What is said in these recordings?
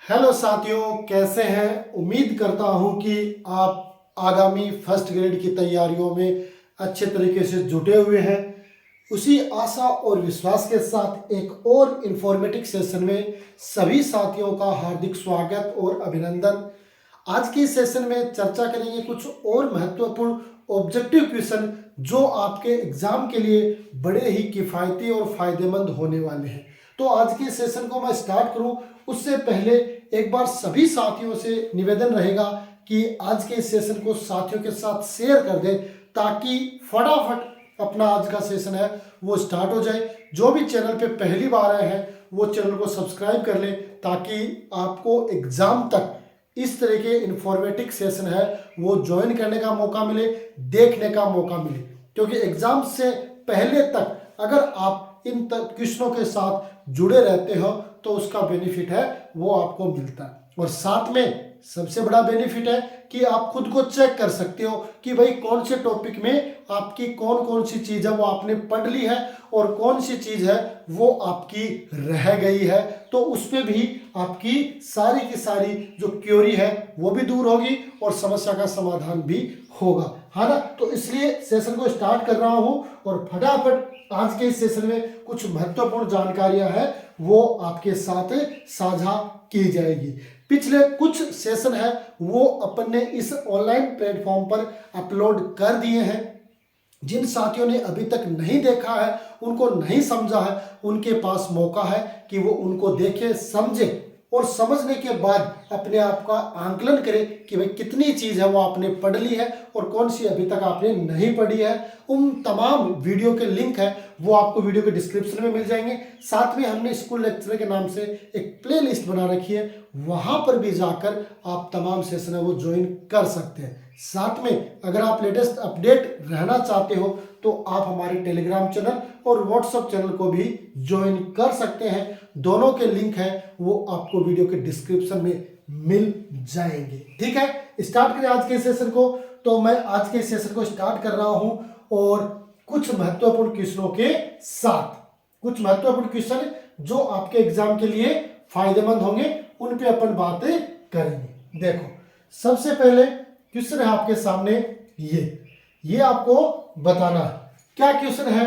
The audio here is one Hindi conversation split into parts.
हेलो साथियों, कैसे हैं। उम्मीद करता हूं कि आप आगामी फर्स्ट ग्रेड की तैयारियों में अच्छे तरीके से जुटे हुए हैं। उसी आशा और विश्वास के साथ एक और इंफॉर्मेटिव सेशन में सभी साथियों का हार्दिक स्वागत और अभिनंदन। आज के सेशन में चर्चा करेंगे कुछ और महत्वपूर्ण ऑब्जेक्टिव क्वेश्चन जो आपके एग्जाम के लिए बड़े ही किफ़ायती और फायदेमंद होने वाले हैं। तो आज के सेशन को मैं स्टार्ट करूं उससे पहले एक बार सभी साथियों से निवेदन रहेगा कि आज के सेशन को साथियों के साथ शेयर कर दें ताकि फटाफट अपना आज का सेशन है वो स्टार्ट हो जाए। जो भी चैनल पे पहली बार आए हैं वो चैनल को सब्सक्राइब कर लें ताकि आपको एग्जाम तक इस तरह के इंफॉर्मेटिव सेशन है वो ज्वाइन करने का मौका मिले, देखने का मौका मिले। क्योंकि एग्जाम से पहले तक अगर आप इन क्वेश्चनों के साथ जुड़े रहते हो तो उसका बेनिफिट है वो आपको मिलता है। और साथ में सबसे बड़ा बेनिफिट है कि आप खुद को चेक कर सकते हो कि भाई कौन से टॉपिक में आपकी कौन कौन सी चीज है वो आपने पढ़ ली है और कौन सी चीज है वो आपकी रह गई है। तो उस पर भी आपकी सारी की सारी जो क्वेरी है वो भी दूर होगी और समस्या का समाधान भी होगा, है ना। तो इसलिए सेशन को स्टार्ट कर रहा हूं और फटाफट आज के इस सेशन में कुछ महत्वपूर्ण जानकारियां हैं वो आपके साथ साझा की जाएगी। पिछले कुछ सेशन है वो अपन ने इस ऑनलाइन प्लेटफॉर्म पर अपलोड कर दिए हैं। जिन साथियों ने अभी तक नहीं देखा है, उनको नहीं समझा है, उनके पास मौका है कि वो उनको देखे, समझे और समझने के बाद अपने आप का आंकलन करें कि भाई कितनी चीज़ है वो आपने पढ़ ली है और कौन सी अभी तक आपने नहीं पढ़ी है। उन तमाम वीडियो के लिंक है वो आपको वीडियो के डिस्क्रिप्शन में मिल जाएंगे। साथ में हमने स्कूल लेक्चर के नाम से एक प्ले लिस्ट बना रखी है, वहाँ पर भी जाकर आप तमाम सेशन है वो ज्वाइन कर सकते हैं। साथ में अगर आप लेटेस्ट अपडेट रहना चाहते हो तो आप हमारे टेलीग्राम चैनल और व्हाट्सएप चैनल को भी ज्वाइन कर सकते हैं। दोनों के लिंक है वो आपको वीडियो के डिस्क्रिप्शन में मिल जाएंगे। ठीक है, स्टार्ट करें आज के सेशन को। तो मैं आज के सेशन को स्टार्ट कर रहा हूं और कुछ महत्वपूर्ण क्वेश्चनों के साथ, कुछ महत्वपूर्ण क्वेश्चन जो आपके एग्जाम के लिए फायदेमंद होंगे उन पे अपन बातें करेंगे। देखो, सबसे पहले क्वेश्चन है आपके सामने ये आपको बताना है क्या क्वेश्चन है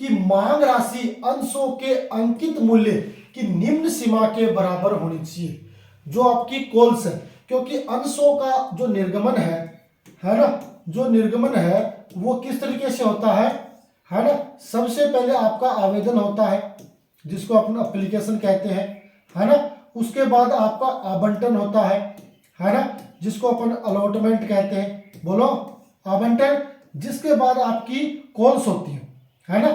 कि मांग राशि अंशों के अंकित मूल्य की निम्न सीमा के बराबर होनी चाहिए। जो आपकी कॉल्स है, क्योंकि अंशों का जो निर्गमन है ना, जो निर्गमन है वो किस तरीके से होता है ना। सबसे पहले आपका आवेदन होता है जिसको अपन एप्लीकेशन कहते हैं, है ना। उसके बाद आपका आवंटन होता है ना, जिसको अपन अलॉटमेंट कहते हैं। बोलो, आवंटन। जिसके बाद आपकी कॉल्स होती है ना।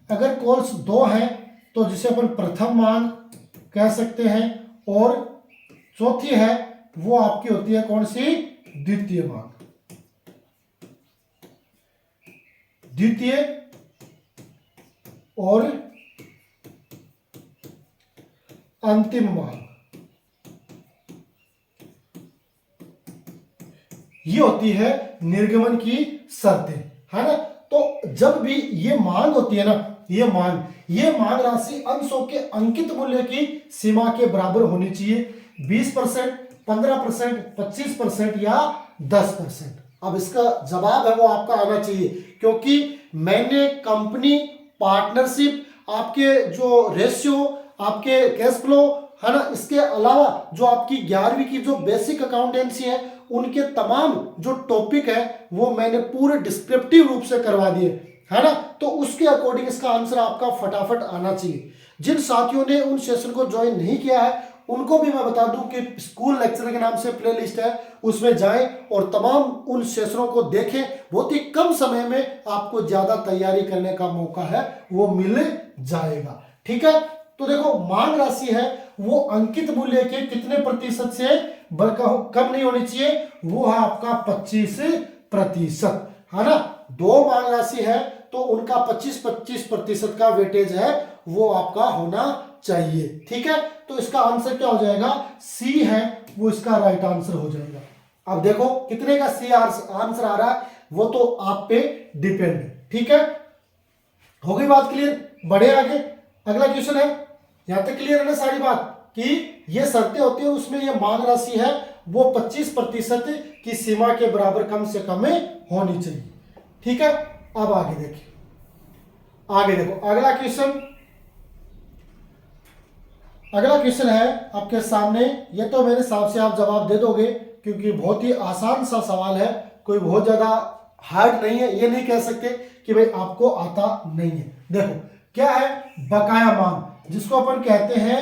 अगर कॉल्स 2 हैं तो जिसे अपन प्रथम मांग कह सकते हैं और चौथी है वो आपकी होती है कौन सी, द्वितीय मांग। द्वितीय और अंतिम मांग ये होती है निर्गमन की शर्तें, है ना। तो जब भी ये मांग होती है ना, ये मांग राशि अंशों के अंकित मूल्य की सीमा के बराबर होनी चाहिए। 20%, 15%, 25% या 10%। अब इसका जवाब है वो आपका आना चाहिए, क्योंकि मैंने कंपनी, पार्टनरशिप, आपके जो रेशियो, आपके कैश फ्लो, है ना, इसके अलावा जो आपकी 11वीं की जो बेसिक अकाउंटेंसी है उनके तमाम जो टॉपिक है वो मैंने पूरे डिस्क्रिप्टिव रूप से करवा दिए, है ना। तो उसके अकॉर्डिंग इसका आंसर आपका फटाफट आना चाहिए। जिन साथियों ने उन सेशन को ज्वाइन नहीं किया है उनको भी मैं बता दूं कि स्कूल लेक्चर के नाम से प्लेलिस्ट है, उसमें जाएं और तमाम उन सेशनों को देखें। बहुत ही कम समय में आपको ज्यादा तैयारी करने का मौका है वो मिल जाएगा। ठीक है, तो देखो, मांग राशि है वो अंकित मूल्य के कितने प्रतिशत से कम नहीं होनी चाहिए, वो है आपका 25%, है ना। 2 मांग राशि है तो उनका 25-25% का वेटेज है वो आपका होना चाहिए। ठीक है, तो इसका आंसर क्या हो जाएगा, सी है वो इसका राइट आंसर हो जाएगा। अब देखो कितने का सी आंसर आ रहा है वो तो आप पे डिपेंड है। ठीक है, हो गई बात क्लियर। बढ़े आगे, अगला क्वेश्चन है। यहां तक क्लियर है ना सारी बात। कि ये शर्तें होती है, उसमें ये मांग राशि है वो 25% की सीमा के बराबर कम से कम होनी चाहिए। ठीक है, अब आगे देखिए, आगे देखो अगला क्वेश्चन है आपके सामने। ये तो मेरे हिसाब से आप जवाब दे दोगे क्योंकि बहुत ही आसान सा सवाल है, कोई बहुत ज्यादा हार्ड नहीं है। ये नहीं कह सकते कि भाई आपको आता नहीं है। देखो क्या है, बकाया मांग, जिसको अपन कहते हैं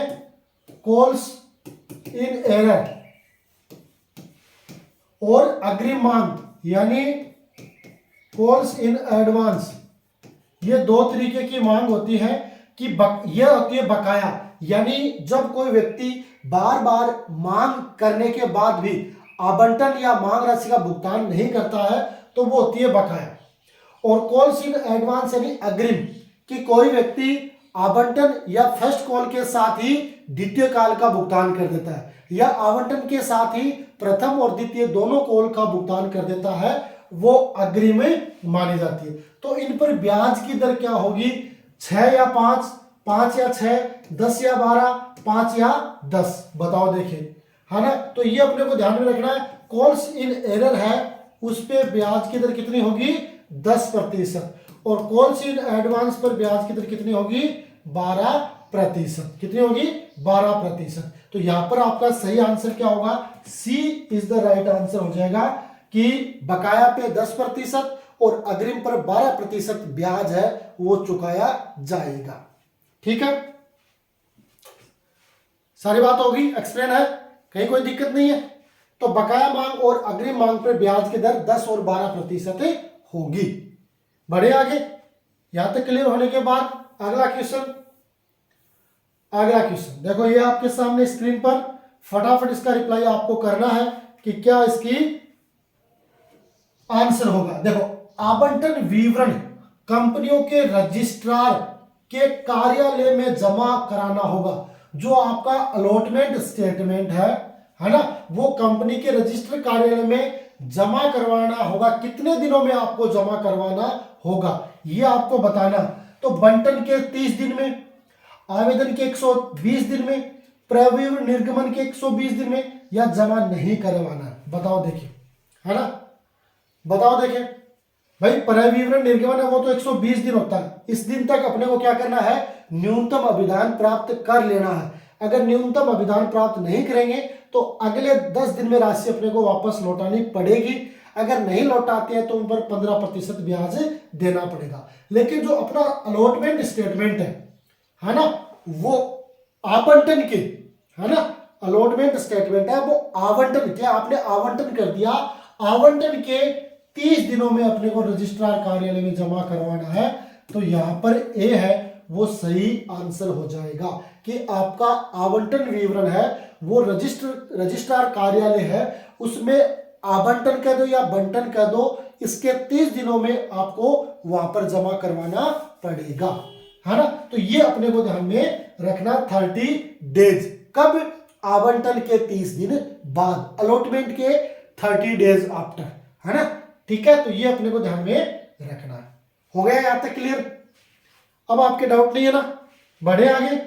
कॉल्स इन एरर, और अग्रिम मांग यानी कॉल्स इन एडवांस। ये दो तरीके की मांग होती है कि यह होती है बकाया, यानी जब कोई व्यक्ति बार बार मांग करने के बाद भी आवंटन या मांग राशि का भुगतान नहीं करता है तो वो होती है बकाया। और कॉल्स इन एडवांस यानी अग्रिम, कि कोई व्यक्ति आवंटन या फर्स्ट कॉल के साथ ही द्वितीय काल का भुगतान कर देता है, या आवंटन के साथ ही प्रथम और द्वितीय दोनों कॉल का भुगतान कर देता है, वो अग्रिम मानी जाती है। तो इन पर ब्याज की दर क्या होगी, 6 या 5, 5 या 6, 10 या 12, 5 या 10, बताओ देखिए, है ना। तो ये अपने को ध्यान में रखना है। कॉल्स इन एरर है, उस पे ब्याज की दर कितनी होगी, 10%, और कॉल्स इन एडवांस पर ब्याज की दर कितनी होगी, 12%। कितनी होगी, 12%। तो यहां पर आपका सही आंसर क्या होगा, सी इज द राइट आंसर हो जाएगा कि बकाया पे 10% और अग्रिम पर 12% ब्याज है वो चुकाया जाएगा। ठीक है, सारी बात होगी, एक्सप्लेन है, कहीं कोई दिक्कत नहीं है। तो बकाया मांग और अग्रिम मांग पर ब्याज की दर 10 और 12% होगी। बढ़े आगे, यहां तक क्लियर होने के बाद अगला क्वेश्चन देखो, ये आपके सामने स्क्रीन पर, फटाफट इसका रिप्लाई आपको करना है कि क्या इसकी आंसर होगा। देखो, आवंटन विवरण कंपनियों के रजिस्ट्रार के कार्यालय में जमा कराना होगा। जो आपका अलॉटमेंट स्टेटमेंट है ना, वो कंपनी के रजिस्टर कार्यालय में जमा करवाना होगा। कितने दिनों में आपको जमा करवाना होगा ये आपको बताना। तो बंटन के 30 दिन में, आवेदन के 120 दिन में, प्रविवरण निर्गमन के 120 दिन में, या जमा नहीं करवाना, बताओ देखिए, है ना। बताओ देखिए भाई, प्रविवरण निर्गमन है वो तो 120 दिन होता है। इस दिन तक अपने को क्या करना है, न्यूनतम अभिधान प्राप्त कर लेना है। अगर न्यूनतम अभिधान प्राप्त नहीं करेंगे तो अगले 10 दिन में राशि अपने को वापस लौटानी पड़ेगी। अगर नहीं लौटाते हैं तो उन पर 15% ब्याज देना पड़ेगा। लेकिन जो अपना अलॉटमेंट स्टेटमेंट है ना, वो आवंटन के, है ना, अलॉटमेंट स्टेटमेंट है वो आवंटन के, आपने आवंटन कर दिया, आवंटन के 30 दिनों में अपने को रजिस्ट्रार कार्यालय में जमा करवाना है। तो यहां पर ए है वो सही आंसर हो जाएगा कि आपका आवंटन विवरण है वो रजिस्ट्रार कार्यालय है, उसमें आवंटन कह दो या बंटन कह दो, इसके 30 दिनों में आपको वहां पर जमा करवाना पड़ेगा, है ना। तो ये अपने को ध्यान में रखना, 30 डेज, कब, आवंटन के 30 दिन बाद, अलॉटमेंट के 30 डेज आफ्टर, है ना। ठीक है, तो ये अपने को ध्यान में रखना है। हो गया यहां तक क्लियर, अब आपके डाउट नहीं है ना। बढ़े आगे,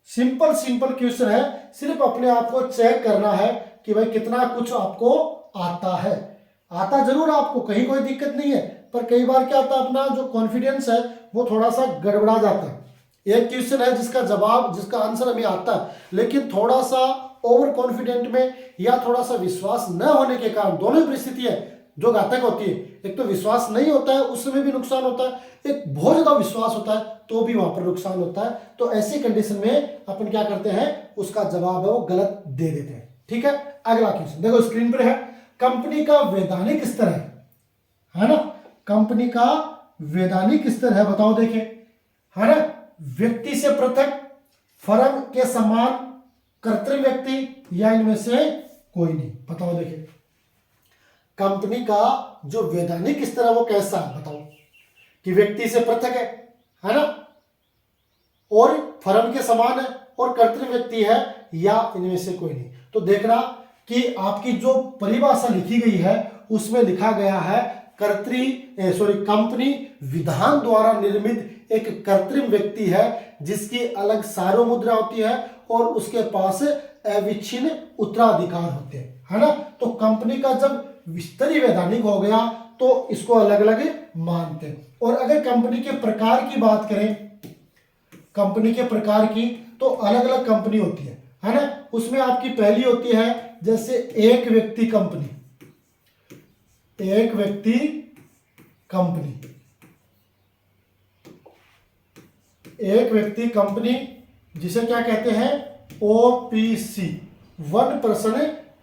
सिंपल क्वेश्चन है, सिर्फ अपने आप को चेक करना है कि भाई कितना कुछ आपको आता है। आता जरूर आपको, कहीं कोई दिक्कत नहीं है, पर कई बार क्या होता है, अपना जो कॉन्फिडेंस है वो थोड़ा सा गड़बड़ा जाता है। एक क्वेश्चन है जिसका आंसर हमें आता है, लेकिन थोड़ा सा ओवर कॉन्फिडेंट में या थोड़ा सा विश्वास न होने के कारण, दोनों परिस्थिति है जो घातक होती है। एक तो विश्वास नहीं होता है उस समय भी नुकसान होता है, एक बहुत ज्यादा विश्वास होता है तो भी वहां पर नुकसान होता है। तो ऐसी कंडीशन में अपन क्या करते हैं, उसका जवाब है वो गलत दे देते हैं। ठीक है, अगला क्वेश्चन देखो स्क्रीन पर है, कंपनी का वैधानिक स्तर है ना, कंपनी का वैधानिक स्तर है, बताओ देखें, है ना, व्यक्ति से पृथक, फर्म के समान, कृत्रिम व्यक्ति, या इनमें से कोई नहीं, बताओ देखिए। कंपनी का जो वैधानिक स्तर है वो कैसा है, बताओ, कि व्यक्ति से पृथक है ना, और फर्म के समान है, और कृत्रिम व्यक्ति है, या इनमें से कोई नहीं। तो देखना कि आपकी जो परिभाषा लिखी गई है उसमें लिखा गया है कंपनी विधान द्वारा निर्मित एक कृत्रिम व्यक्ति है जिसकी अलग सार्वमुद्रा होती है और उसके पास अविच्छिन्न उत्तराधिकार होते हैं, है ना। तो कंपनी का जब विस्तारी वैधानिक हो गया तो इसको अलग अलग मानते हैं। और अगर कंपनी के प्रकार की बात करें, कंपनी के प्रकार की, तो अलग अलग कंपनी होती है ना। उसमें आपकी पहली होती है जैसे एक व्यक्ति कंपनी, एक व्यक्ति कंपनी, एक व्यक्ति कंपनी जिसे क्या कहते हैं, ओपीसी, वन पर्सन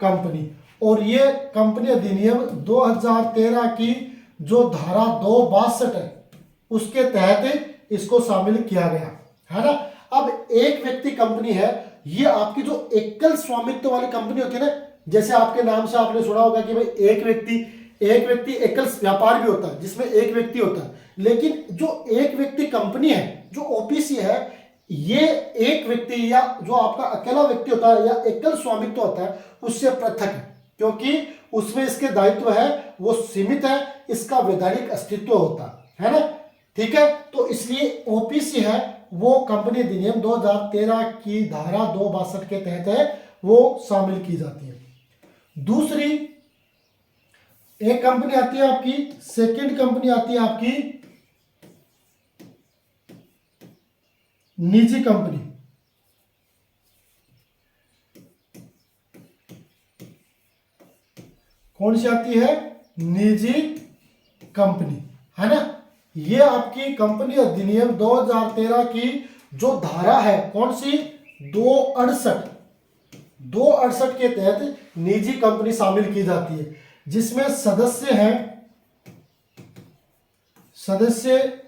कंपनी। और ये कंपनी अधिनियम 2013 की जो धारा 262 है उसके तहत इसको शामिल किया गया, है ना। अब एक व्यक्ति कंपनी है, ये आपकी जो एकल स्वामित्व वाली कंपनी होती है ना, जैसे आपके नाम से आपने सुना होगा कि भाई एक व्यक्ति एकल व्यापार भी होता है जिसमें एक व्यक्ति होता है। लेकिन जो एक व्यक्ति कंपनी है, जो ओपीसी है, ये एक व्यक्ति या जो आपका अकेला व्यक्ति होता है या एकल स्वामित्व होता है उससे पृथक है, क्योंकि उसमें इसके दायित्व है वो सीमित है, इसका वैधानिक अस्तित्व होता है ना, ठीक है। तो इसलिए ओपीसी है वो कंपनी अधिनियम 2013 की धारा 262 के तहत है वो शामिल की जाती है। दूसरी एक कंपनी आती है आपकी, सेकंड कंपनी आती है आपकी निजी कंपनी। कौन सी आती है, निजी कंपनी, है ना। ये आपकी कंपनी अधिनियम 2013 की जो धारा है, कौन सी, 268 के तहत निजी कंपनी शामिल की जाती है, जिसमें सदस्य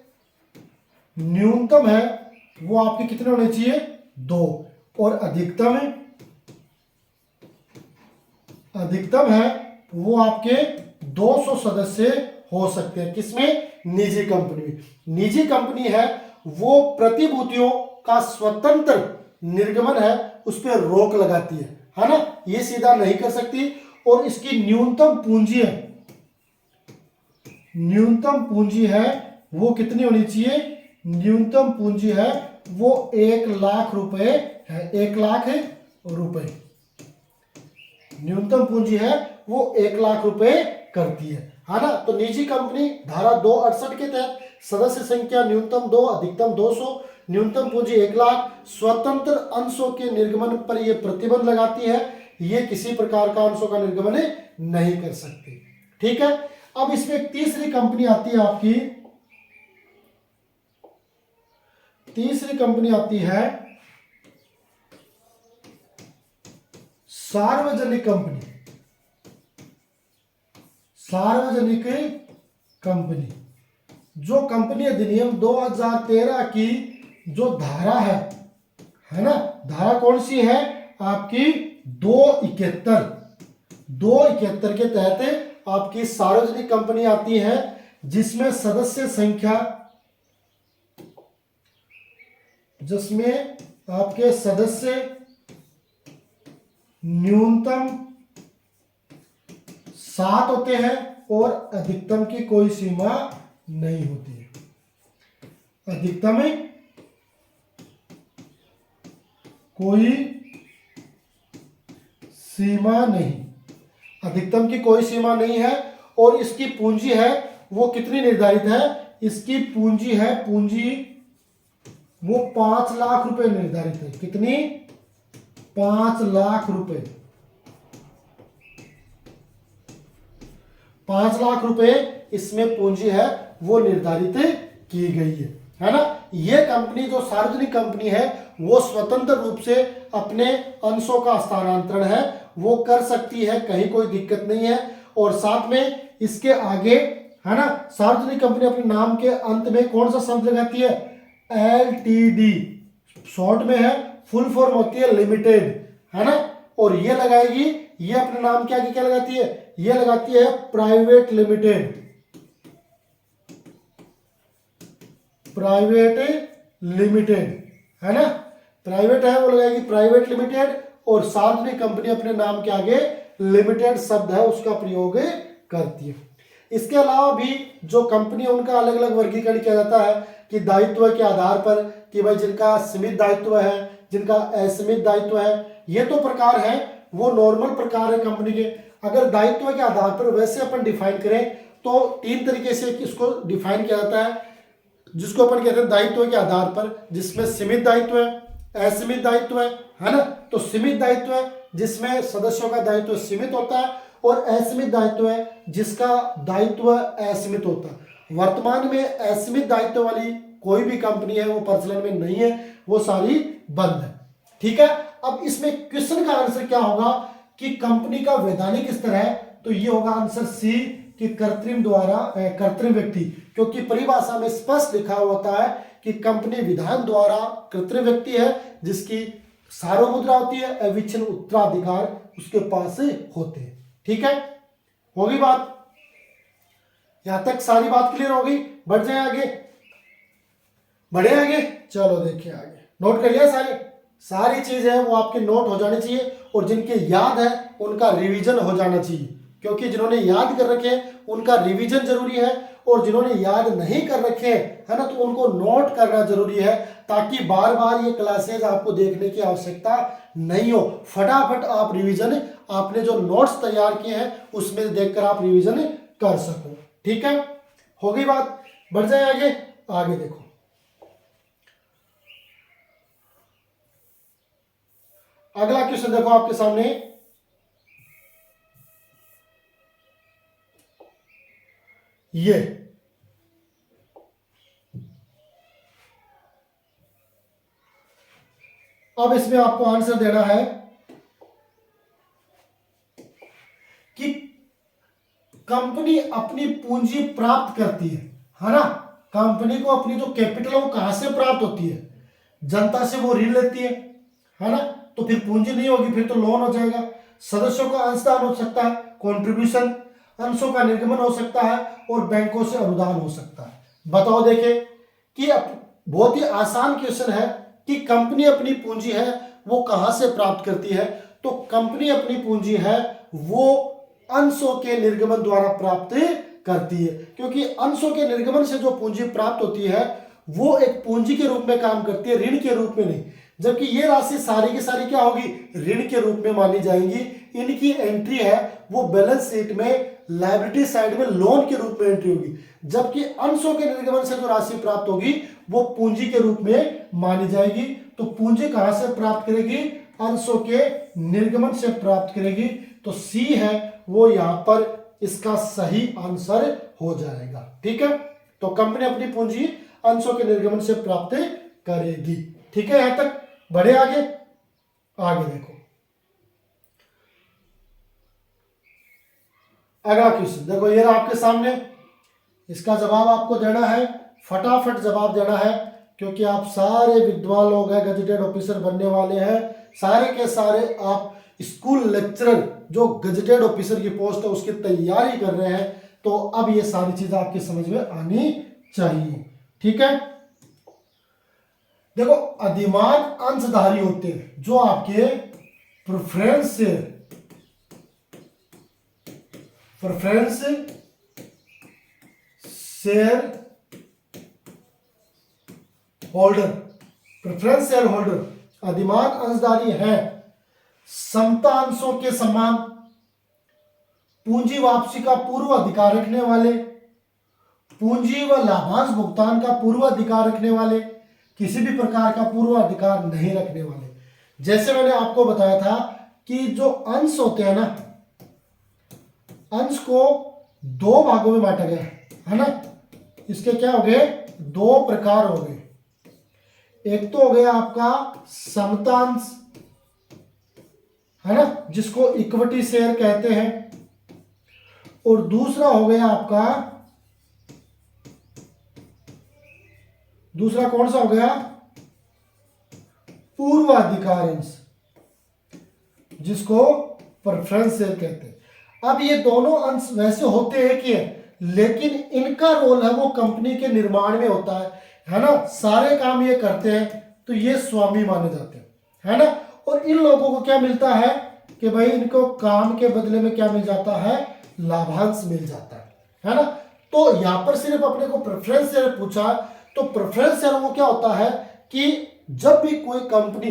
न्यूनतम है वो आपके कितने होने चाहिए, 2, और अधिकतम है वो आपके 200 सदस्य हो सकते हैं। किसमें, निजी कंपनी में। निजी कंपनी है वो प्रतिभूतियों का स्वतंत्र निर्गमन है उस पर रोक लगाती है ना, ये सीधा नहीं कर सकती। और इसकी न्यूनतम पूंजी है वो कितनी होनी चाहिए, न्यूनतम पूंजी है वो 1 लाख रुपए है, 1 लाख रुपए न्यूनतम पूंजी है वो 1 लाख रुपए करती है ना। तो निजी कंपनी धारा 268 के तहत सदस्य संख्या न्यूनतम 2, अधिकतम 200, न्यूनतम पूंजी 1 लाख, स्वतंत्र अंशों के निर्गमन पर यह प्रतिबंध लगाती है, ये किसी प्रकार का अंशों का निर्गमन नहीं कर सकती, ठीक है। अब इसमें एक तीसरी कंपनी आती है आपकी, तीसरी कंपनी आती है सार्वजनिक कंपनी। सार्वजनिक कंपनी, जो कंपनी अधिनियम 2013 की जो धारा है ना, धारा कौन सी है आपकी, 271 के तहत आपकी सार्वजनिक कंपनी आती है, जिसमें सदस्य संख्या, जिसमें आपके सदस्य न्यूनतम 7 होते हैं और अधिकतम की कोई सीमा नहीं होती है, अधिकतम कोई सीमा नहीं, अधिकतम की कोई सीमा नहीं है। और इसकी पूंजी है वो कितनी निर्धारित है, इसकी पूंजी है वो 5 लाख रुपए निर्धारित है, कितनी, 5 लाख रुपए, 5 लाख रुपए इसमें पूंजी है वो निर्धारित की गई है ना। ये कंपनी जो सार्वजनिक कंपनी है वो स्वतंत्र रूप से अपने अंशों का हस्तांतरण है वो कर सकती है, कहीं कोई दिक्कत नहीं है। और साथ में इसके आगे, है ना, सार्वजनिक कंपनी अपने नाम के अंत में कौन सा शब्द लगाती है, एलटीडी, शॉर्ट में है, फुल फॉर्म होती है लिमिटेड, है ना। और ये लगाएगी, ये अपने नाम के आगे क्या लगाती है, ये लगाती है प्राइवेट लिमिटेड, है ना, प्राइवेट है वो लगाएगी प्राइवेट लिमिटेड। और सार्वजनिक कंपनी अपने नाम के आगे लिमिटेड शब्द है उसका प्रयोग करती है। इसके अलावा भी जो कंपनी है उनका अलग अलग वर्गीकरण किया जाता है कि दायित्व के आधार पर, कि भाई जिनका सीमित दायित्व है जिनका असीमित दायित्व है। ये तो प्रकार है, वो नॉर्मल प्रकार है कंपनी के। अगर दायित्व के आधार पर वैसे अपन डिफाइन करें तो 3 तरीके से इसको डिफाइन किया जाता है, जिसको अपन कहते हैं दायित्व के आधार पर, जिसमें सीमित दायित्व है, असीमित दायित्व है ना। तो सीमित दायित्व है जिसमें सदस्यों का दायित्व सीमित होता है, और असीमित दायित्व है जिसका दायित्व असीमित होता है। वर्तमान में असीमित दायित्व वाली कोई भी कंपनी है वो प्रचलन में नहीं है, वो सारी बंद है। ठीक है, अब इसमें क्वेश्चन का आंसर क्या होगा कि कंपनी का वैधानिक स्तर है, तो ये होगा आंसर सी कि कृत्रिम व्यक्ति, क्योंकि परिभाषा में स्पष्ट लिखा होता है कि कंपनी विधान द्वारा कृत्रिम व्यक्ति है जिसकी सार्वभौमुद्रा होती है, अविच्छिन्न उत्तराधिकार उसके पास होते हैं। ठीक है, होगी बात, यहां तक सारी बात क्लियर होगी। बढ़ जाए आगे, बढ़े आगे, चलो देखिए आगे। नोट कर लिया सारी चीजें हैं वो आपके नोट हो जानी चाहिए, और जिनके याद है उनका रिवीजन हो जाना चाहिए, क्योंकि जिन्होंने याद कर रखे हैं उनका रिवीजन जरूरी है, और जिन्होंने याद नहीं कर रखे है ना, तो उनको नोट करना जरूरी है, ताकि बार बार ये क्लासेज आपको देखने की आवश्यकता नहीं हो। फटाफट आप रिवीजन, आपने जो नोट्स तैयार किए हैं उसमें देखकर आप रिवीजन कर सको। ठीक है, हो गई बात। बढ़ जाए आगे, आगे देखो। अगला क्वेश्चन देखो आपके सामने, ये अब इसमें आपको आंसर देना है कि कंपनी अपनी पूंजी प्राप्त करती है ना। कंपनी को अपनी जो कैपिटल है वो कहां से प्राप्त होती है? जनता से वो ऋण लेती है ना। तो फिर पूंजी नहीं होगी, फिर तो लोन हो जाएगा। सदस्यों का अंशदान हो सकता है, कॉन्ट्रीब्यूशन, अंशों का निर्गमन हो सकता है, और बैंकों से अनुदान हो सकता है। बताओ देखे कि बहुत ही आसान क्वेश्चन है कि कंपनी अपनी पूंजी है वो कहां से प्राप्त करती है। तो कंपनी अपनी पूंजी है वो अंशों के निर्गमन द्वारा प्राप्त करती है, क्योंकि अंशों के निर्गमन से जो पूंजी प्राप्त होती है वो एक पूंजी के रूप में काम करती है, ऋण के रूप में नहीं। जबकि ये राशि सारी की सारी क्या होगी? ऋण के रूप में मानी जाएंगी। इनकी एंट्री है वो बैलेंस शीट में लायबिलिटी साइड में लोन के रूप में एंट्री होगी, जबकि अंशों के निर्गमन से जो राशि प्राप्त होगी वो पूंजी के रूप में मानी जाएगी। तो पूंजी कहां से प्राप्त करेगी? अंशों के निर्गमन से प्राप्त करेगी। तो सी है वो यहां पर इसका सही आंसर हो जाएगा। ठीक है, तो कंपनी अपनी पूंजी अंशों के निर्गमन से प्राप्त करेगी। ठीक है, यहां तक बढ़े आगे, आगे देखो अगला क्वेश्चन। देखो ये आपके सामने, इसका जवाब आपको देना है, फटाफट जवाब देना है, क्योंकि आप सारे विद्वान लोग हैं, गजेटेड ऑफिसर बनने वाले हैं, सारे के सारे आप स्कूल लेक्चरर जो गजेटेड ऑफिसर की पोस्ट है उसकी तैयारी कर रहे हैं। तो अब ये सारी चीजें आपकी समझ में आनी चाहिए। ठीक है, देखो अधिमान अंशधारी होते हैं जो आपके प्रेफरेंस शेयर होल्डर अधिमान अंशधारी है। समता अंशों के समान, पूंजी वापसी का पूर्व अधिकार रखने वाले, पूंजी व लाभांश भुगतान का पूर्व अधिकार रखने वाले, किसी भी प्रकार का पूर्व अधिकार नहीं रखने वाले। जैसे मैंने आपको बताया था कि जो अंश होते हैं ना, अंश को 2 भागों में बांटा गया है ना। इसके क्या हो गए? 2 प्रकार हो गए। एक तो हो गया आपका समतांश है ना, जिसको इक्विटी शेयर कहते हैं, और दूसरा हो गया आपका, दूसरा कौन सा हो गया? पूर्वाधिकार अंश, जिसको प्रेफरेंस शेयर कहते हैं। अब ये दोनों अंश वैसे होते हैं कि, लेकिन इनका रोल है वो कंपनी के निर्माण में होता है ना। सारे काम ये करते हैं, तो ये स्वामी माने जाते हैं, है ना। और इन लोगों को क्या मिलता है कि भाई इनको काम के बदले में क्या मिल जाता है? लाभांश मिल जाता है ना। तो यहां पर सिर्फ अपने को प्रेफरेंस शेयर पूछा, तो प्रेफरेंस शेयर वो क्या होता है कि जब भी कोई कंपनी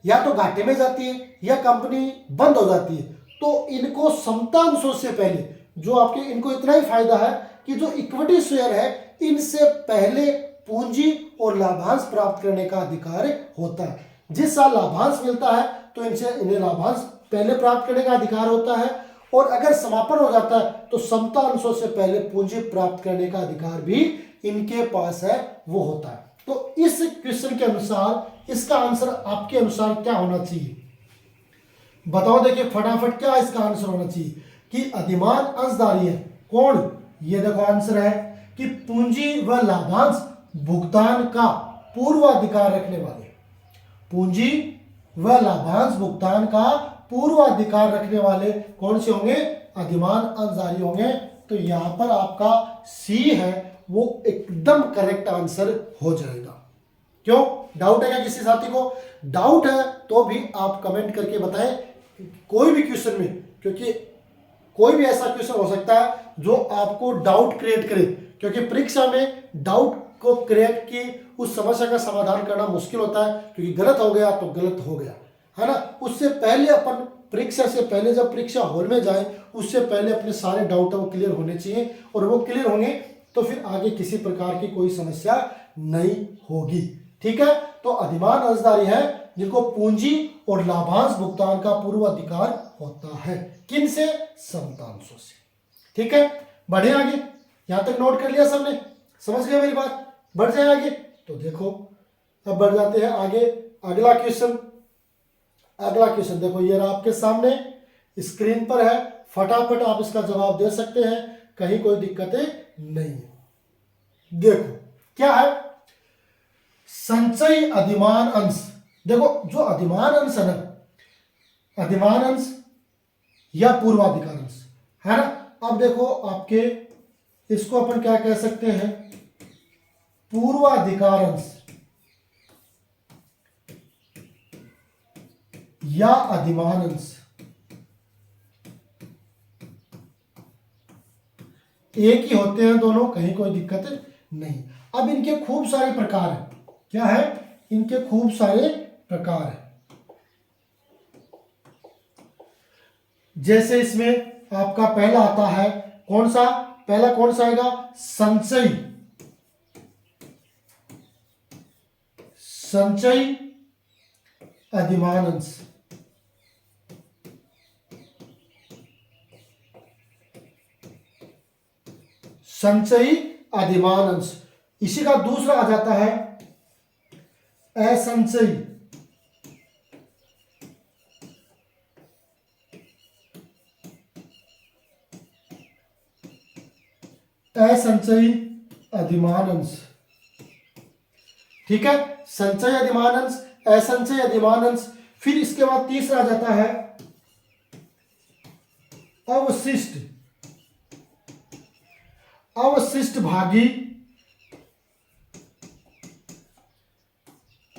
या तो घाटे में जाती है या कंपनी बंद हो जाती है, तो इनको समता अंशों से पहले जो आपके, इनको इतना ही फायदा है कि जो इक्विटी शेयर है इनसे पहले पूंजी और लाभांश प्राप्त करने का अधिकार होता है। जिस साल लाभांश मिलता है तो इन्हें लाभांश पहले प्राप्त करने का अधिकार होता है, और अगर समापन हो जाता है तो समता अंशों से पहले पूंजी प्राप्त करने का अधिकार भी इनके पास है, वो होता है। तो इस क्वेश्चन के अनुसार इसका आंसर आपके अनुसार क्या होना चाहिए, बताओ। देखिए फटाफट क्या इसका आंसर होना चाहिए कि अधिमान अंशधारी है कौन, ये देखो आंसर है कि पूंजी व लाभांश भुगतान का पूर्वाधिकार रखने वाले, पूंजी व लाभांश भुगतान का पूर्वाधिकार रखने वाले कौन से होंगे, अधिमान अंशधारी होंगे। तो यहां पर आपका सी है वो एकदम करेक्ट आंसर हो जाएगा। क्यों, डाउट है क्या किसी साथी को? डाउट है तो भी आप कमेंट करके बताएं कोई भी क्वेश्चन में, क्योंकि कोई भी ऐसा क्वेश्चन हो सकता है जो आपको डाउट क्रिएट करे, क्योंकि परीक्षा में डाउट को क्रिएट की उस समस्या का समाधान करना मुश्किल होता है, क्योंकि गलत हो गया तो गलत हो गया, है ना। उससे पहले अपन परीक्षा से पहले जब परीक्षा हॉल में जाए उससे पहले अपने सारे डाउट वो क्लियर होने चाहिए, और वो क्लियर होंगे तो फिर आगे किसी प्रकार की कोई समस्या नहीं होगी। ठीक है, तो अधिमान अंशधारी है जिनको पूंजी और लाभांश भुगतान का पूर्वाधिकार होता है, किन से, समता अंशों से। ठीक है, बढ़े आगे, यहां तक नोट कर लिया सबने, समझ गए मेरी बात, बढ़ जाए आगे। तो देखो अब बढ़ जाते हैं आगे, अगला क्वेश्चन। अगला क्वेश्चन देखो ये रहा आपके सामने स्क्रीन पर है, फटाफट आप इसका जवाब दे सकते हैं, कहीं कोई दिक्कतें नहीं है। देखो क्या है, संचयी अधिमान अंश। देखो जो अधिमान अंश है ना, अधिमान अंश या पूर्वाधिकार अंश है ना, अब देखो आपके इसको अपन क्या कह सकते हैं, पूर्वाधिकार अंश या अधिमान अंश, एक ही होते हैं दोनों, कहीं कोई दिक्कत नहीं। अब इनके खूब सारे प्रकार हैं, क्या है, इनके खूब सारे प्रकार हैं। जैसे इसमें आपका पहला आता है कौन सा, पहला कौन सा आएगा, संचयी, संचयी अधिमान अंश। संचयी अधिमान अंश। इसी का दूसरा आ जाता है असंचयी, असंचयी अधिमान अंश। ठीक है, संचय अधिमान अंश, असंचय अधिमान अंश। फिर इसके बाद तीसरा आ जाता है अवशिष्ट, अवशिष्ट भागी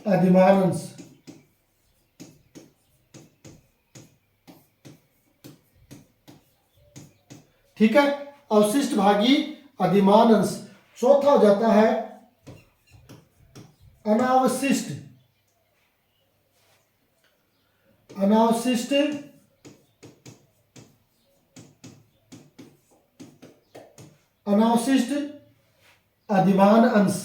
अधिमान अंश। ठीक है, अवशिष्ट भागी अधिमान अंश। चौथा हो जाता है अनावशिष्ट, अनावशिष्ट अनावशिष्ट अधिमान अंश।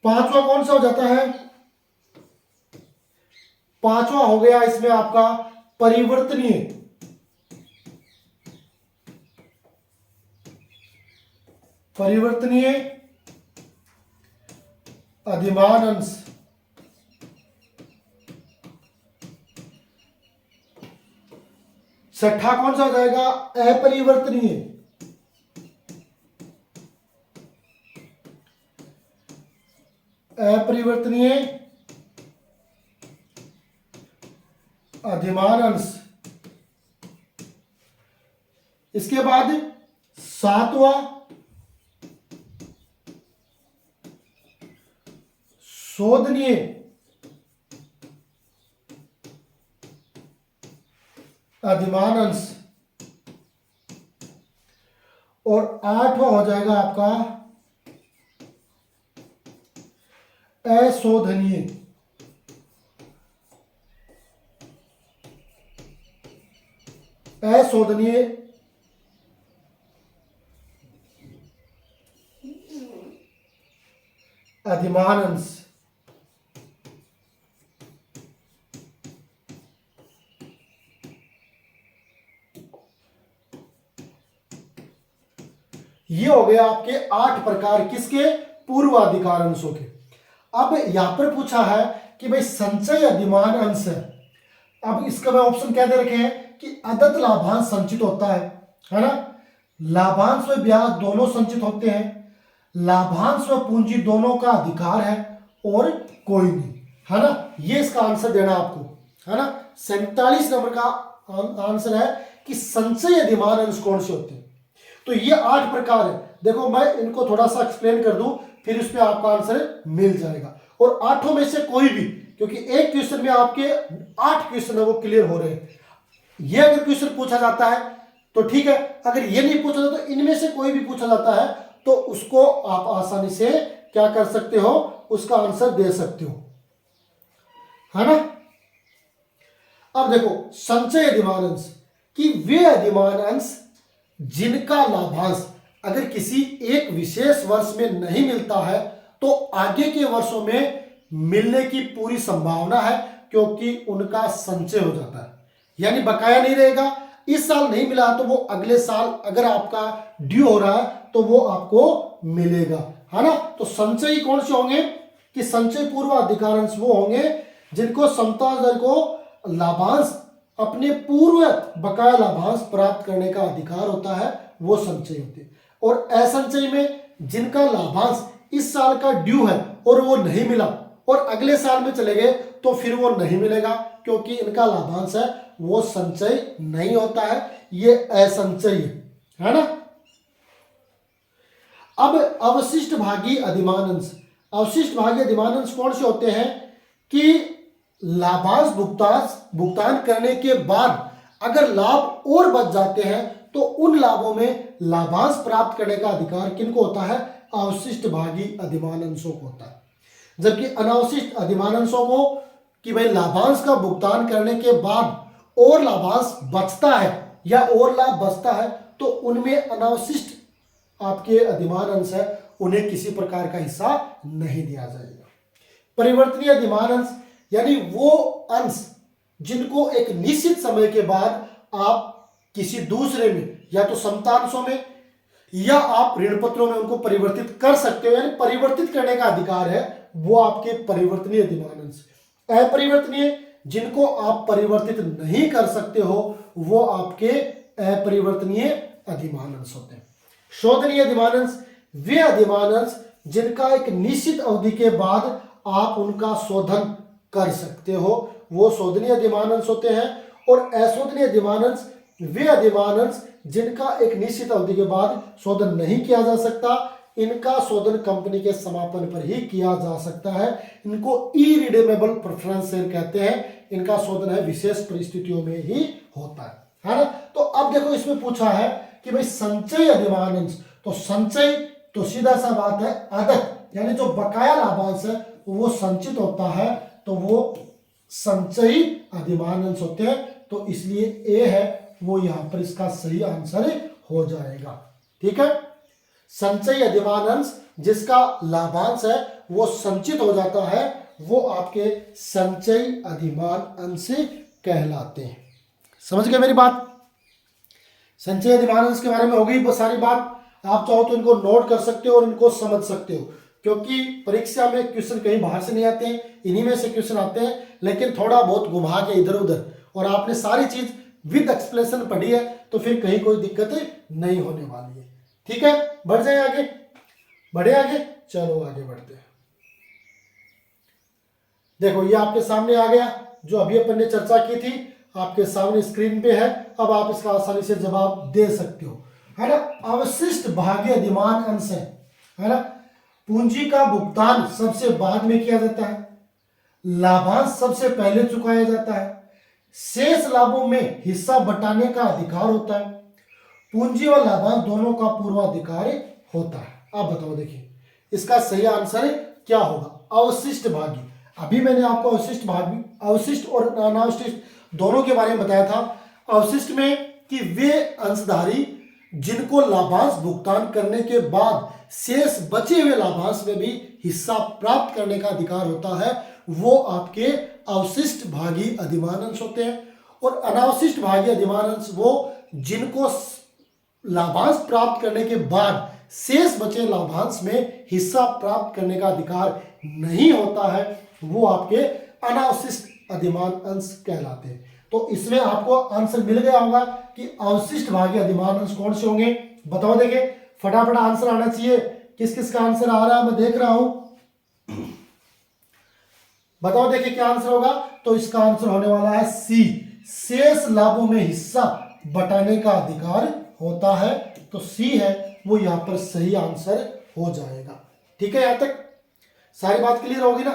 पांचवा कौन सा हो जाता है, पांचवा हो गया इसमें आपका परिवर्तनीय, परिवर्तनीय अधिमान अंश। छठा कौन सा हो जाएगा, अपरिवर्तनीय, अपरिवर्तनीय अधिमान अंश। इसके बाद सातवां शोधनीय अधिमान अंश। आठवां हो जाएगा आपका अशोधनीय। अशोधनीय अधिमान अंश। ये हो गया आपके 8 प्रकार किसके, पूर्वाधिकार अंशों के। अब यहां पर पूछा है कि भाई संचय अधिमान अंश है। अब इसका मैं ऑप्शन क्या दे रखे हैं कि अदत्त लाभांश संचित होता है ना, लाभांश व ब्याज दोनों संचित होते हैं, लाभांश व पूंजी दोनों का अधिकार है और कोई नहीं, है ना। ये इसका आंसर देना आपको, है ना। 47 नंबर का आंसर है कि संचय अधिमान अंश कौन से होते हैं। तो ये 8 प्रकार है। देखो मैं इनको थोड़ा सा एक्सप्लेन कर दूं, फिर उस पर आपका आंसर मिल जाएगा। और 8 में से कोई भी, क्योंकि एक क्वेश्चन में आपके 8 क्वेश्चन है वो क्लियर हो रहे हैं। ये अगर क्वेश्चन पूछा जाता है तो ठीक है, अगर ये नहीं पूछा जाता तो इनमें से कोई भी पूछा जाता है तो उसको आप आसानी से क्या कर सकते हो, उसका आंसर दे सकते हो, है ना। अब देखो संचय अधिमान अंश कि वे अधिमान अंश जिनका लाभांश अगर किसी एक विशेष वर्ष में नहीं मिलता है तो आगे के वर्षों में मिलने की पूरी संभावना है, क्योंकि उनका संचय हो जाता है, यानी बकाया नहीं रहेगा। इस साल नहीं मिला तो वो अगले साल अगर आपका ड्यू हो रहा है तो वो आपको मिलेगा, है ना। तो संचयी कौन से होंगे कि संचय पूर्व अधिकार अंश वो होंगे जिनको समता दर को लाभांश अपने पूर्व बकाया लाभांश प्राप्त करने का अधिकार होता है, वो संचय होते हैं। और असंचय में जिनका लाभांश इस साल का ड्यू है और वो नहीं मिला और अगले साल में चले गए तो फिर वो नहीं मिलेगा, क्योंकि इनका लाभांश है वो संचय नहीं होता है, ये असंचय है ना। अब अवशिष्ट भागी अधिमान अंश, अवशिष्ट भागी अधिमान अंश कौन से होते हैं कि लाभांश भुगतान करने के बाद अगर लाभ और बच जाते हैं तो उन लाभों में लाभांश प्राप्त करने का अधिकार किनको होता है, अवशिष्ट भागी अधिमान अंशों को होता है। जबकि अनावशिष्ट अधिमान अंशों को कि भाई लाभांश का भुगतान करने के बाद और लाभांश बचता है या और लाभ बचता है तो उनमें अनावशिष्ट आपके अधिमान अंश है, उन्हें किसी प्रकार का हिस्सा नहीं दिया जाएगा। परिवर्तनीय अधिमान अंश यानी वो अंश जिनको एक निश्चित समय के बाद आप किसी दूसरे में या तो समतांशों में या आप ऋण पत्रों में उनको परिवर्तित कर सकते हो, यानी परिवर्तित करने का अधिकार है, वो आपके परिवर्तनीय अधिमान अंश। अपरिवर्तनीय जिनको आप परिवर्तित नहीं कर सकते हो वो आपके अपरिवर्तनीय अधिमान अंश होते हैं। शोधनीय अधिमान अंश वे अधिमान अंश जिनका एक निश्चित अवधि के बाद आप उनका शोधन कर सकते हो, वो शोधनीय अधिमान अंश होते हैं। और अशोधनीय अधिमान अंश वे अधिमान अंश जिनका एक निश्चित अवधि के बाद शोधन नहीं किया जा सकता, इनका शोधन कंपनी के समापन पर ही किया जा सकता है। इनको इरिडीमेबल प्रेफरेंस शेयर कहते हैं। इनका शोधन है विशेष परिस्थितियों में ही होता है ना। तो अब देखो इसमें पूछा है कि भाई संचय अधिमान अंश, तो संचय तो सीधा सा बात है अदत्त यानी जो बकाया लाभांश है वो संचित होता है, तो वो संचयी अधिमान अंश होते हैं। तो इसलिए ए है वो यहां पर इसका सही आंसर हो जाएगा, ठीक है। संचयी अधिमान अंश जिसका लाभांश है वो संचित हो जाता है, वो आपके संचयी अधिमान अंश कहलाते हैं। समझ गए मेरी बात। संचयी अधिमान अंश के बारे में हो गई सारी बात। आप चाहो तो इनको नोट कर सकते हो और इनको समझ सकते हो, क्योंकि परीक्षा में क्वेश्चन कहीं बाहर से नहीं आते हैं, इन्हीं में से क्वेश्चन आते हैं, लेकिन थोड़ा बहुत घुमा के इधर उधर, और आपने सारी चीज विद एक्सप्लेनेशन पढ़ी है तो फिर कहीं कोई दिक्कत नहीं होने वाली है, ठीक है। बढ़ जाए आगे, बढ़े आगे, चलो आगे बढ़ते हैं। देखो ये आपके सामने आ गया, जो अभी अपन ने चर्चा की थी आपके सामने स्क्रीन पे है। अब आप इसका आसानी से जवाब दे सकते हो, है ना। अवशिष्ट भाग्य अधिमान अंश है ना। पूंजी का भुगतान सबसे बाद में किया जाता है, लाभांश सबसे पहले चुकाया जाता है, शेष लाभों में हिस्सा बटाने का अधिकार होता है, पूंजी और लाभांश दोनों का पूर्वाधिकार होता है। आप बताओ, देखिए इसका सही आंसर क्या होगा? अवशिष्ट भागी। अभी मैंने आपको अवशिष्ट भागी, अवशिष्ट और अनावशिष्ट दोनों के बारे में बताया था। अवशिष्ट में कि वे अंशधारी जिनको लाभांश भुगतान करने के बाद शेष बचे हुए लाभांश में भी हिस्सा प्राप्त करने का अधिकार होता है, वो आपके अवशिष्ट भागी अधिमान अंश होते हैं। और अनावशिष्ट भागी अधिमान अंश वो जिनको लाभांश प्राप्त करने के बाद शेष बचे लाभांश में हिस्सा प्राप्त करने का अधिकार नहीं होता है, वो आपके अनावशिष्ट अधिमान अंश कहलाते हैं। तो इसमें आपको आंसर मिल गया होगा कि अवशिष्ट भागी अधिमान अंश कौन से होंगे। बताओ, देखिए फटाफट आंसर आना चाहिए। किस किस का आंसर आ रहा है मैं देख रहा हूं। बताओ देखिए क्या आंसर होगा। तो इसका आंसर होने वाला है सी, शेष लाभों में हिस्सा बटाने का अधिकार होता है। तो सी है वो यहां पर सही आंसर हो जाएगा। ठीक है, यहां तक सारी बात क्लियर होगी ना?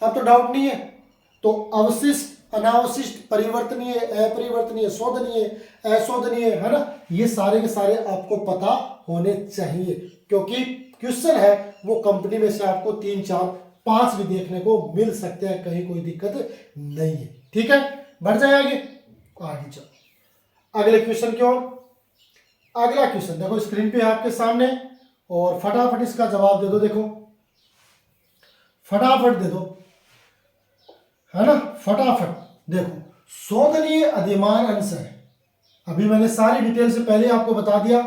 अब तो डाउट नहीं है। तो अवशिष्ट, अनावशिष्ट, परिवर्तनीय, अपरिवर्तनीय, शोधनीय, अशोधनीय, है ना, ये सारे के सारे आपको पता होने चाहिए, क्योंकि क्वेश्चन है वो कंपनी में से आपको 3, 4, 5 भी देखने को मिल सकते हैं, कहीं कोई दिक्कत नहीं है। ठीक है, बढ़ जाए आगे। आगे चलो अगले क्वेश्चन की ओर। अगला क्वेश्चन देखो स्क्रीन पे है आपके सामने, और फटाफट इसका जवाब दे दो। देखो फटाफट दे दो, है ना, फटाफट देखो। शोधनीय अधिमान अंश है। अभी मैंने सारी डिटेल से पहले आपको बता दिया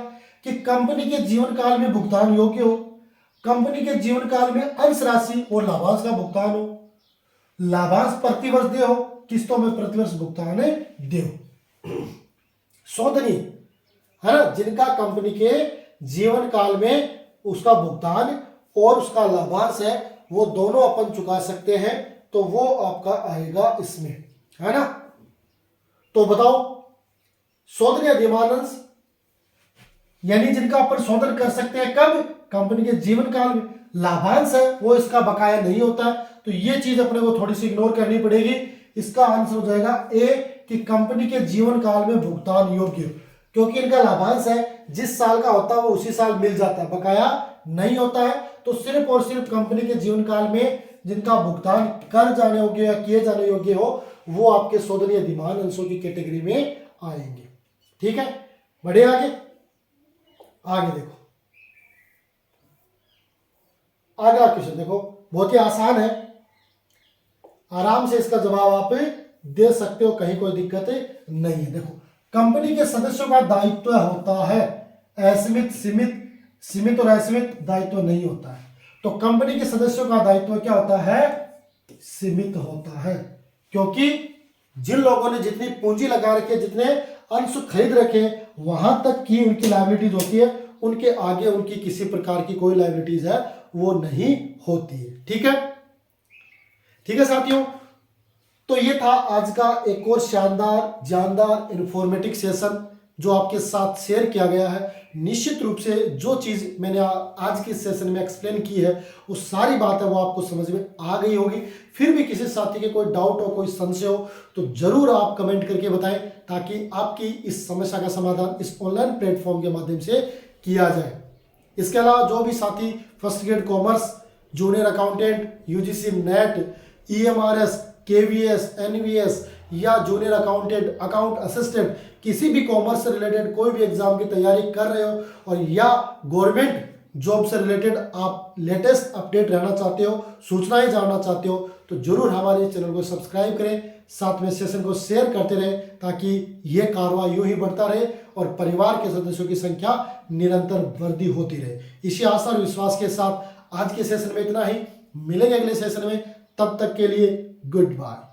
कि कंपनी के जीवन काल में भुगतान योग्य हो, कंपनी के जीवन काल में अंश राशि और लाभांश का भुगतान हो, लाभांश प्रतिवर्ष दे हो, किस्तों में प्रतिवर्ष भुगतान दे हो। शोधनीय, है ना, जिनका कंपनी के जीवन काल में उसका भुगतान और उसका लाभांश है वो दोनों अपन चुका सकते हैं, तो वो आपका आएगा इसमें, है ना। तो बताओ, शोधनीय अधिमान अंश यानी जिनका अपन शोधन कर सकते हैं कब? कंपनी के जीवन काल में। लाभांश है वो इसका बकाया नहीं होता है, तो ये चीज अपने को थोड़ी सी इग्नोर करनी पड़ेगी। इसका आंसर हो जाएगा ए कि कंपनी के जीवन काल में भुगतान योग्य, क्योंकि इनका लाभांश है जिस साल का होता है वो उसी साल मिल जाता है, बकाया नहीं होता है। तो सिर्फ और सिर्फ कंपनी के जीवन काल में जिनका भुगतान कर जाने योग्य या किए जाने योग्य हो वो आपके शोधनीय अधिमान अंशों की कैटेगरी में आएंगे। ठीक है, बढ़े आगे। आगे देखो, अगला क्वेश्चन देखो, बहुत ही आसान है, आराम से इसका जवाब आप दे सकते हो, कहीं कोई दिक्कत नहीं है। देखो, कंपनी के सदस्यों का दायित्व होता है असीमित, सीमित, सीमित और असीमित दायित्व नहीं होता है। तो कंपनी के सदस्यों का दायित्व क्या होता है? सीमित होता है, क्योंकि जिन लोगों ने जितनी पूंजी लगा रखी है, जितने अंश खरीद रखे, वहां तक की उनकी लायबिलिटीज होती है, उनके आगे उनकी किसी प्रकार की कोई लायबिलिटीज है वो नहीं होती है। ठीक है, ठीक है साथियों। तो ये था आज का एक और शानदार, जानदार, इंफॉर्मेटिव सेशन जो आपके साथ शेयर किया गया है। निश्चित रूप से जो चीज़ मैंने आज के सेशन में एक्सप्लेन की है वो सारी बात है वो आपको समझ में आ गई होगी। फिर भी किसी साथी के कोई डाउट हो, कोई संशय हो तो जरूर आप कमेंट करके बताएं, ताकि आपकी इस समस्या का समाधान इस ऑनलाइन प्लेटफॉर्म के माध्यम से किया जाए। इसके अलावा जो भी साथी first grade commerce, junior accountant, UGC net, EMRS, KVS, NVS या जूनियर अकाउंटेंट, अकाउंट असिस्टेंट, किसी भी कॉमर्स से रिलेटेड कोई भी एग्जाम की तैयारी कर रहे हो और या गवर्नमेंट जॉब से रिलेटेड आप लेटेस्ट अपडेट रहना चाहते हो, सूचनाएं जानना चाहते हो, तो जरूर हमारे चैनल को सब्सक्राइब करें, साथ में सेशन को शेयर करते रहें, ताकि ये कारवा यूं ही बढ़ता रहे और परिवार के सदस्यों की संख्या निरंतर वृद्धि होती रहे। इसी आशा और विश्वास के साथ आज के सेशन में इतना ही। मिलेंगे अगले सेशन में, तब तक के लिए गुड बाय।